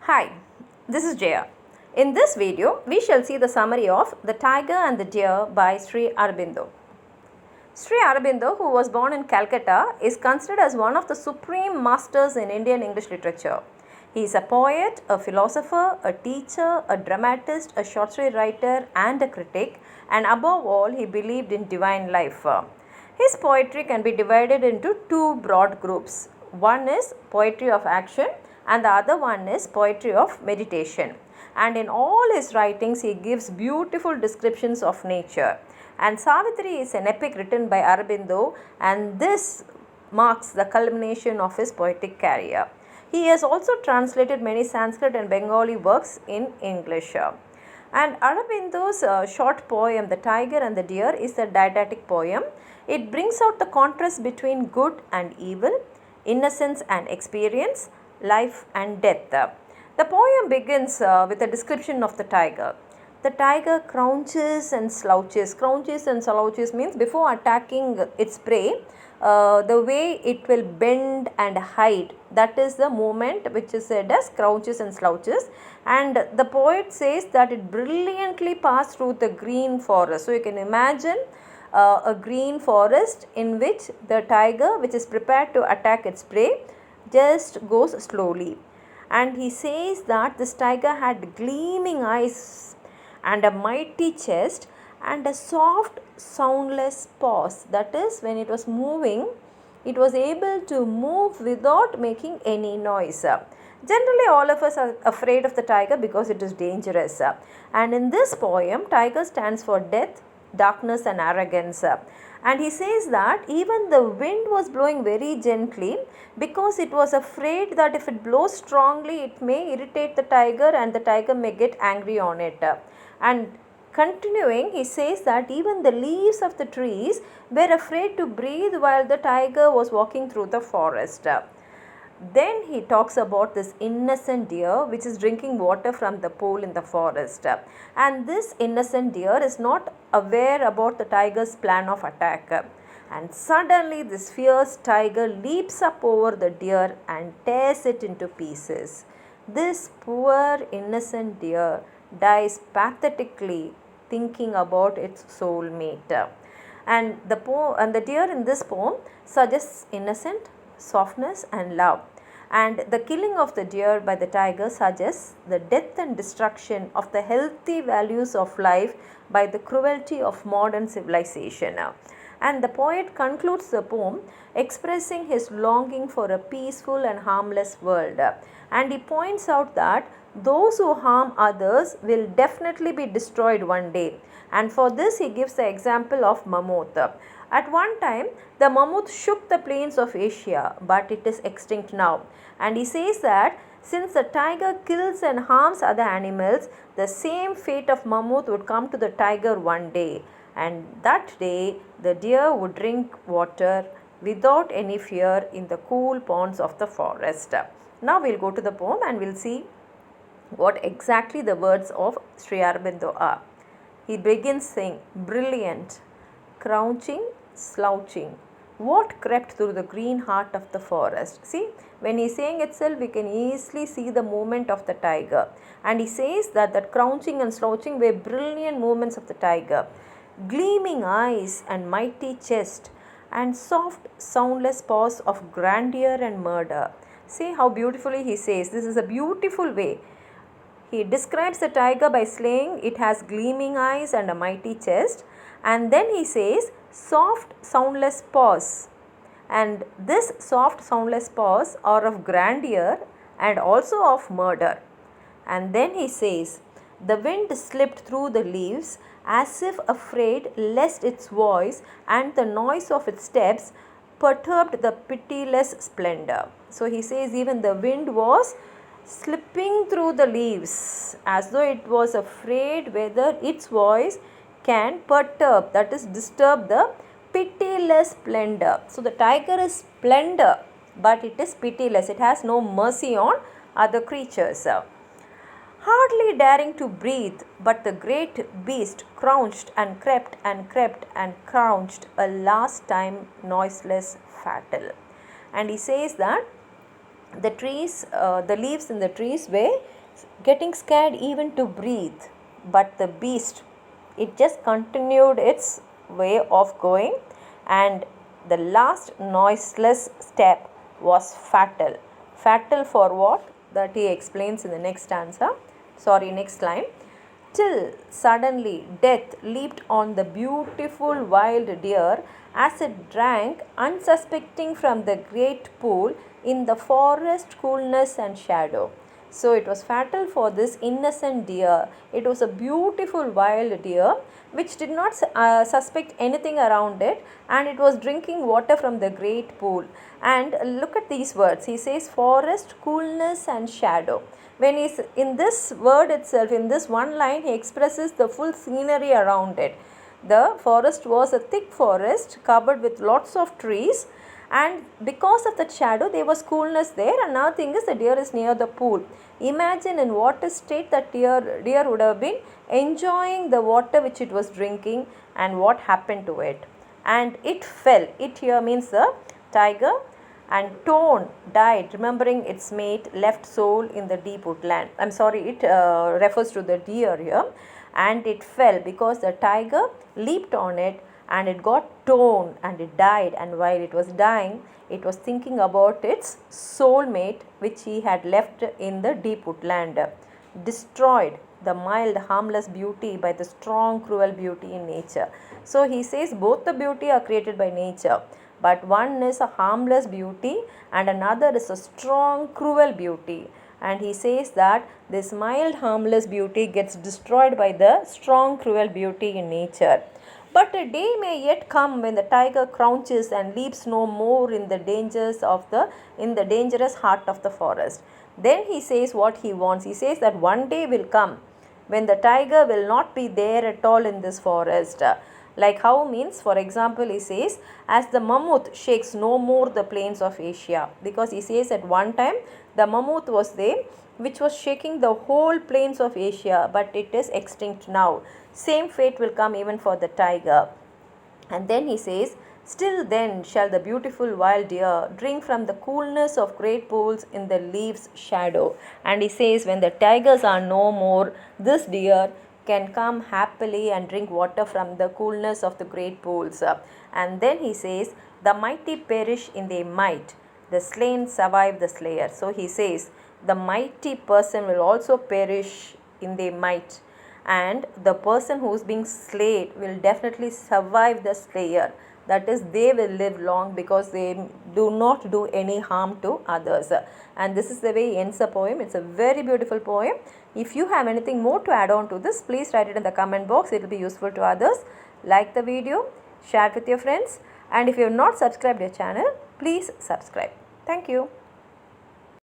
Hi, this is Jaya. In this video, we shall see the summary of The Tiger and the Deer by Sri Aurobindo. Sri Aurobindo, who was born in Calcutta, is considered as one of the supreme masters in Indian English literature. He is a poet, a philosopher, a teacher, a dramatist, a short story writer and a critic, and above all, he believed in divine life. His poetry can be divided into two broad groups. One is poetry of action and the other one is poetry of meditation. And in all his writings, he gives beautiful descriptions of nature. And Savitri is an epic written by Aurobindo, and this marks the culmination of his poetic career. He has also translated many Sanskrit and Bengali works in English. And Aurobindo's short poem, The Tiger and the Deer, is a didactic poem. It brings out the contrast between good and evil, innocence and experience, life and death. The poem begins with a description of the tiger. The tiger crouches and slouches. Crouches and slouches means before attacking its prey, the way it will bend and hide. That is the movement which is said as crouches and slouches. And the poet says that it brilliantly passed through the green forest. So you can imagine a green forest in which the tiger, which is prepared to attack its prey, just goes slowly. And he says that this tiger had gleaming eyes and a mighty chest and a soft soundless paws. That is, when it was moving, it was able to move without making any noise. Generally, all of us are afraid of the tiger because it is dangerous. And in this poem, tiger stands for death, darkness and arrogance. And he says that even the wind was blowing very gently because it was afraid that if it blows strongly, it may irritate the tiger and the tiger may get angry on it. And continuing, he says that even the leaves of the trees were afraid to breathe while the tiger was walking through the forest. Then he talks about this innocent deer which is drinking water from the pool in the forest. And this innocent deer is not aware about the tiger's plan of attack. And suddenly this fierce tiger leaps up over the deer and tears it into pieces. This poor innocent deer dies pathetically thinking about its soulmate. And the deer in this poem suggests innocence, softness and love. And the killing of the deer by the tiger suggests the death and destruction of the healthy values of life by the cruelty of modern civilization. And the poet concludes the poem expressing his longing for a peaceful and harmless world. And he points out that those who harm others will definitely be destroyed one day. And for this he gives the example of mammoth. At one time, the mammoth shook the plains of Asia, but it is extinct now. And he says that since the tiger kills and harms other animals, the same fate of mammoth would come to the tiger one day. And that day, the deer would drink water without any fear in the cool ponds of the forest. Now we'll go to the poem and we'll see what exactly the words of Sri Aurobindo are. He begins saying, brilliant, crouching, slouching, what crept through the green heart of the forest? See, when he's saying itself, we can easily see the movement of the tiger. And he says that crouching and slouching were brilliant movements of the tiger. Gleaming eyes and mighty chest and soft soundless paws of grandeur and murder. See how beautifully he says. This is a beautiful way. He describes the tiger by saying it has gleaming eyes and a mighty chest. And then he says soft soundless paws. And this soft soundless paws are of grandeur and also of murder. And then he says the wind slipped through the leaves as if afraid lest its voice and the noise of its steps perturbed the pitiless splendor. So he says even the wind was slipping through the leaves as though it was afraid whether its voice can perturb, that is disturb the pitiless splendor. So the tiger is splendor, but it is pitiless. It has no mercy on other creatures. Hardly daring to breathe, but the great beast crouched and crept and crept and crouched a last time, noiseless, fatal. And he says that the leaves in the trees were getting scared even to breathe. But the beast, it just continued its way of going, and the last noiseless step was fatal. Fatal for what? That he explains in the next stanza. Next line. Till suddenly death leaped on the beautiful wild deer as it drank unsuspecting from the great pool in the forest coolness and shadow. So it was fatal for this innocent deer. It was a beautiful wild deer which did not suspect anything around it, and it was drinking water from the great pool. And look at these words. He says forest coolness and shadow. When he's in this word itself, in this one line, he expresses the full scenery around it. The forest was a thick forest covered with lots of trees, and because of the shadow there was coolness there. Another thing is the deer is near the pool. Imagine in what a state that deer would have been enjoying the water which it was drinking, and what happened to it. And it fell. It here means the tiger. And Tone died, remembering its mate left soul in the deep woodland. It refers to the deer here. And it fell because the tiger leaped on it, and it got torn and it died. And while it was dying, it was thinking about its soulmate which he had left in the deep woodland. Destroyed the mild harmless beauty by the strong cruel beauty in nature. So he says both the beauty are created by nature, but one is a harmless beauty and another is a strong cruel beauty. And he says that this mild harmless beauty gets destroyed by the strong cruel beauty in nature. But a day may yet come when the tiger crouches and leaps no more in the dangerous heart of the forest. Then he says what he wants. He says that one day will come when the tiger will not be there at all in this forest. Like how means, for example, he says, as the mammoth shakes no more the plains of Asia. Because he says at one time the mammoth was there which was shaking the whole plains of Asia, but it is extinct now. Same fate will come even for the tiger. And then he says, still then shall the beautiful wild deer drink from the coolness of great pools in the leaves' shadow. And he says, when the tigers are no more, this deer can come happily and drink water from the coolness of the great pools. And then he says, the mighty perish in their might, the slain survive the slayer. So he says, the mighty person will also perish in their might, and the person who is being slain will definitely survive the slayer. That is, they will live long because they do not do any harm to others. And this is the way he ends the poem. It's a very beautiful poem. If you have anything more to add on to this, please write it in the comment box. It will be useful to others. Like the video, share it with your friends, and if you have not subscribed your channel, please subscribe. Thank you.